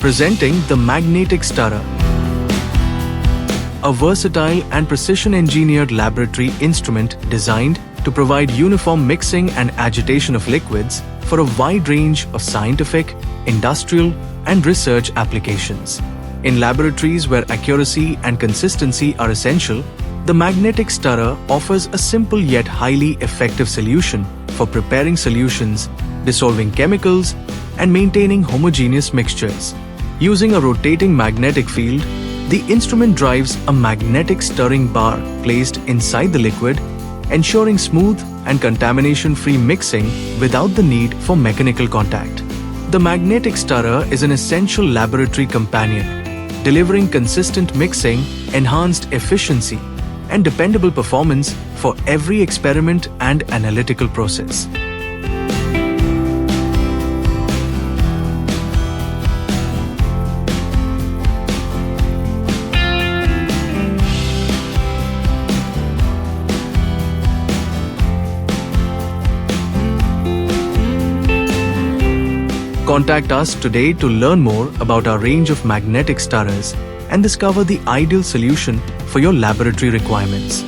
Presenting the magnetic stirrer, a versatile and precision-engineered laboratory instrument designed to provide uniform mixing and agitation of liquids for a wide range of scientific, industrial, and research applications. In laboratories where accuracy and consistency are essential, the magnetic stirrer offers a simple yet highly effective solution for preparing solutions, dissolving chemicals, and maintaining homogeneous mixtures. Using a rotating magnetic field, the instrument drives a magnetic stirring bar placed inside the liquid, ensuring smooth and contamination-free mixing without the need for mechanical contact. The magnetic stirrer is an essential laboratory companion, delivering consistent mixing, enhanced efficiency, and dependable performance for every experiment and analytical process. Contact us today to learn more about our range of magnetic stirrers and discover the ideal solution for your laboratory requirements.